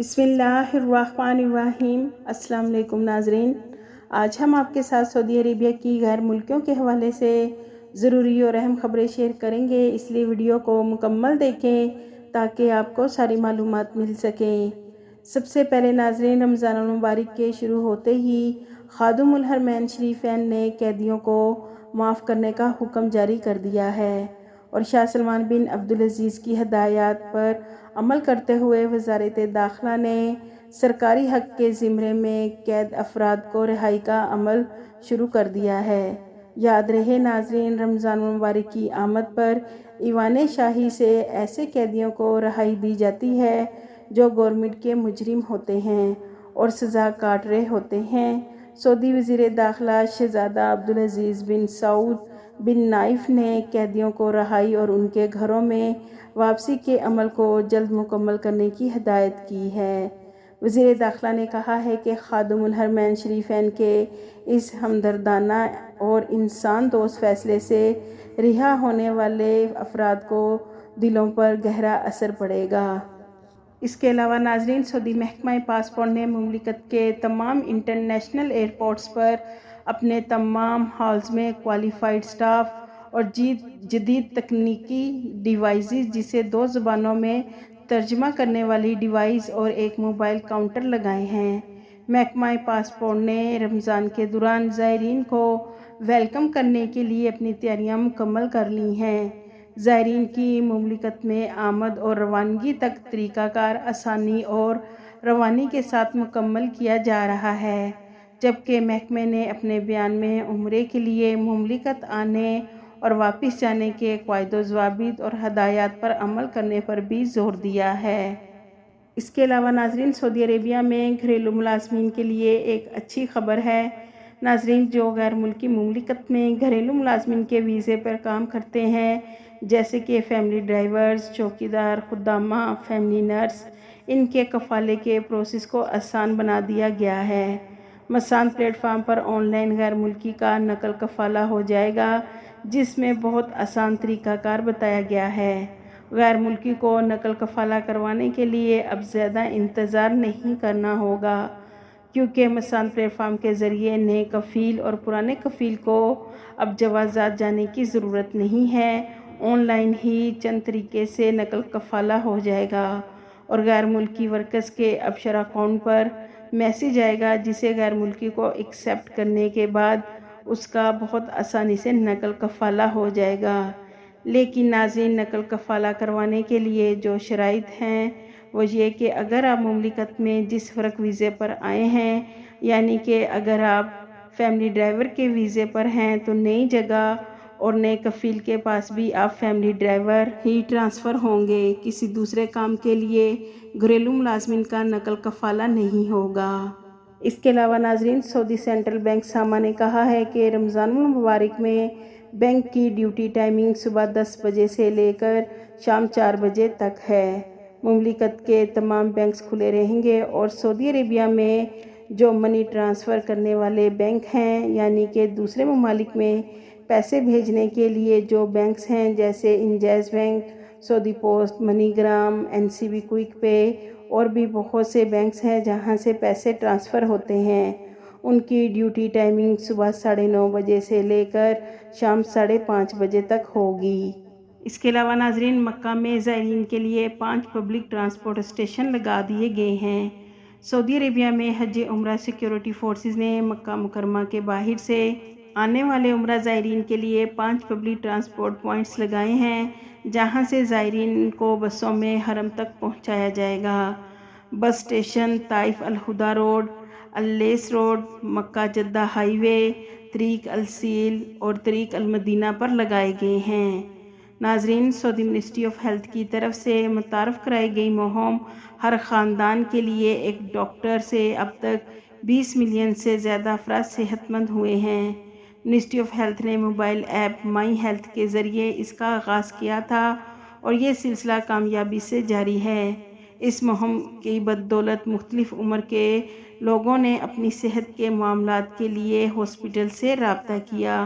بسم اللہ الرحمن الرحیم۔ السلام علیکم ناظرین، آج ہم آپ کے ساتھ سعودی عربیہ کی غیر ملکیوں کے حوالے سے ضروری اور اہم خبریں شیئر کریں گے، اس لیے ویڈیو کو مکمل دیکھیں تاکہ آپ کو ساری معلومات مل سکیں۔ سب سے پہلے ناظرین، رمضان المبارک کے شروع ہوتے ہی خادم الحرمین شریفین نے قیدیوں کو معاف کرنے کا حکم جاری کر دیا ہے اور شاہ سلمان بن عبدالعزیز کی ہدایات پر عمل کرتے ہوئے وزارت داخلہ نے سرکاری حق کے زمرے میں قید افراد کو رہائی کا عمل شروع کر دیا ہے۔ یاد رہے ناظرین، رمضان المبارک کی آمد پر ایوان شاہی سے ایسے قیدیوں کو رہائی دی جاتی ہے جو گورنمنٹ کے مجرم ہوتے ہیں اور سزا کاٹ رہے ہوتے ہیں۔ سعودی وزیر داخلہ شہزادہ عبدالعزیز بن سعود بن نائف نے قیدیوں کو رہائی اور ان کے گھروں میں واپسی کے عمل کو جلد مکمل کرنے کی ہدایت کی ہے۔ وزیر داخلہ نے کہا ہے کہ خادم الحرمین شریفین کے اس ہمدردانہ اور انسان دوست فیصلے سے رہا ہونے والے افراد کو دلوں پر گہرا اثر پڑے گا۔ اس کے علاوہ ناظرین، سعودی محکمہ پاسپورٹ نے مملکت کے تمام انٹرنیشنل ایئرپورٹس پر اپنے تمام ہالز میں کوالیفائڈ سٹاف اور جدید تکنیکی ڈیوائسز جسے 2 زبانوں میں ترجمہ کرنے والی ڈیوائس اور ایک موبائل کاؤنٹر لگائے ہیں۔ محکمہ پاسپورٹ نے رمضان کے دوران زائرین کو ویلکم کرنے کے لیے اپنی تیاریاں مکمل کر لی ہیں۔ زائرین کی مملکت میں آمد اور روانگی تک طریقہ کار آسانی اور روانی کے ساتھ مکمل کیا جا رہا ہے، جبکہ محکمے نے اپنے بیان میں عمرے کے لیے مملکت آنے اور واپس جانے کے قواعد و ضوابط اور ہدایات پر عمل کرنے پر بھی زور دیا ہے۔ اس کے علاوہ ناظرین، سعودی عربیہ میں گھریلو ملازمین کے لیے ایک اچھی خبر ہے۔ ناظرین، جو غیر ملکی مملکت میں گھریلو ملازمین کے ویزے پر کام کرتے ہیں، جیسے کہ فیملی ڈرائیورز، چوکیدار، خدامہ، فیملی نرس، ان کے کفالے کے پروسیس کو آسان بنا دیا گیا ہے۔ مسان پلیٹ فارم پر آن لائن غیر ملکی کا نقل کفالہ ہو جائے گا، جس میں بہت آسان طریقہ کار بتایا گیا ہے۔ غیر ملکی کو نقل کفالہ کروانے کے لیے اب زیادہ انتظار نہیں کرنا ہوگا، کیونکہ مسان پلیٹ فارم کے ذریعے نئے کفیل اور پرانے کفیل کو اب جوازات جانے کی ضرورت نہیں ہے۔ آن لائن ہی چند طریقے سے نقل کفالہ ہو جائے گا اور غیر ملکی ورکرز کے ابشر اکاؤنٹ پر میسج آئے گا، جسے غیر ملکی کو ایکسیپٹ کرنے کے بعد اس کا بہت آسانی سے نقل کفالہ ہو جائے گا۔ لیکن ناظرین، نقل کفالہ کروانے کے لیے جو شرائط ہیں وہ یہ کہ اگر آپ مملکت میں جس ورک ویزے پر آئے ہیں، یعنی کہ اگر آپ فیملی ڈرائیور کے ویزے پر ہیں تو نئی جگہ اور نئے کفیل کے پاس بھی آپ فیملی ڈرائیور ہی ٹرانسفر ہوں گے، کسی دوسرے کام کے لیے گھریلو ملازمین کا نقل کفالہ نہیں ہوگا۔ اس کے علاوہ ناظرین، سعودی سینٹرل بینک ساما نے کہا ہے کہ رمضان المبارک میں بینک کی ڈیوٹی ٹائمنگ صبح 10 بجے سے لے کر شام 4 بجے تک ہے۔ مملکت کے تمام بینکس کھلے رہیں گے اور سعودی عربیہ میں جو منی ٹرانسفر کرنے والے بینک ہیں، یعنی کہ دوسرے ممالک میں پیسے بھیجنے کے لیے جو بینکس ہیں، جیسے انجائز بینک، سعودی پوسٹ، منی گرام، NCB کوئک پے اور بھی بہت سے بینکس ہیں جہاں سے پیسے ٹرانسفر ہوتے ہیں، ان کی ڈیوٹی ٹائمنگ صبح 9:30 بجے سے لے کر شام 5:30 بجے تک ہوگی۔ اس کے علاوہ ناظرین، مکہ میں زائرین کے لیے 5 پبلک ٹرانسپورٹ اسٹیشن لگا دیے گئے ہیں۔ سعودی عربیہ میں حج عمرہ سیکیورٹی فورسز نے مکہ مکرمہ کے باہر سے آنے والے عمرہ زائرین کے لیے 5 پبلک ٹرانسپورٹ پوائنٹس لگائے ہیں، جہاں سے زائرین کو بسوں میں حرم تک پہنچایا جائے گا۔ بس اسٹیشن طائف الہدیٰ روڈ، اللیث road, Mecca Jeddah highway, طریق السیل اور طریق المدینہ پر لگائے گئے ہیں۔ ناظرین، سعودی منسٹری آف ہیلتھ کی طرف سے متعارف کرائی گئی مہم ہر خاندان کے لیے ایک ڈاکٹر سے اب تک 20 ملین سے زیادہ افراد صحت مند ہوئے ہیں۔ منسٹری آف ہیلتھ نے موبائل ایپ مائی ہیلتھ کے ذریعے اس کا آغاز کیا تھا اور یہ سلسلہ کامیابی سے جاری ہے۔ اس مہم کی بدولت مختلف عمر کے لوگوں نے اپنی صحت کے معاملات کے لیے ہاسپٹل سے رابطہ کیا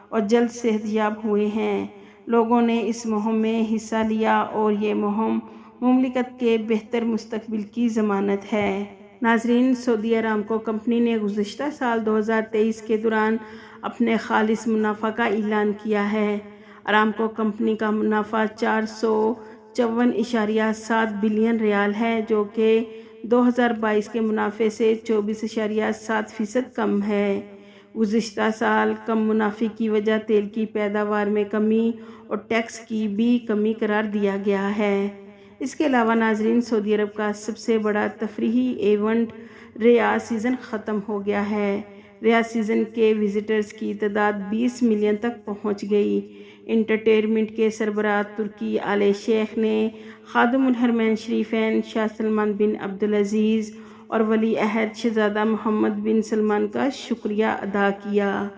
اور جلد صحت یاب ہوئے ہیں۔ لوگوں نے اس مہم میں حصہ لیا اور یہ مہم مملکت کے بہتر مستقبل کی ضمانت ہے۔ ناظرین، سعودی ارامکو کمپنی نے گزشتہ سال 2023 کے دوران اپنے خالص منافع کا اعلان کیا ہے۔ ارامکو کمپنی کا منافع 454.7 بلین ریال ہے، جو کہ 2022 کے منافع سے 24.7% کم ہے۔ گزشتہ سال کم منافع کی وجہ تیل کی پیداوار میں کمی اور ٹیکس کی بھی کمی قرار دیا گیا ہے۔ اس کے علاوہ ناظرین، سعودی عرب کا سب سے بڑا تفریحی ایونٹ ریاض سیزن ختم ہو گیا ہے۔ ریاض سیزن کے وزٹرز کی تعداد 20 ملین تک پہنچ گئی۔ انٹرٹینمنٹ کے سربراہ ترکی آل شیخ نے خادم الحرمین شریفین شاہ سلمان بن عبدالعزیز اور ولی عہد شہزادہ محمد بن سلمان کا شکریہ ادا کیا۔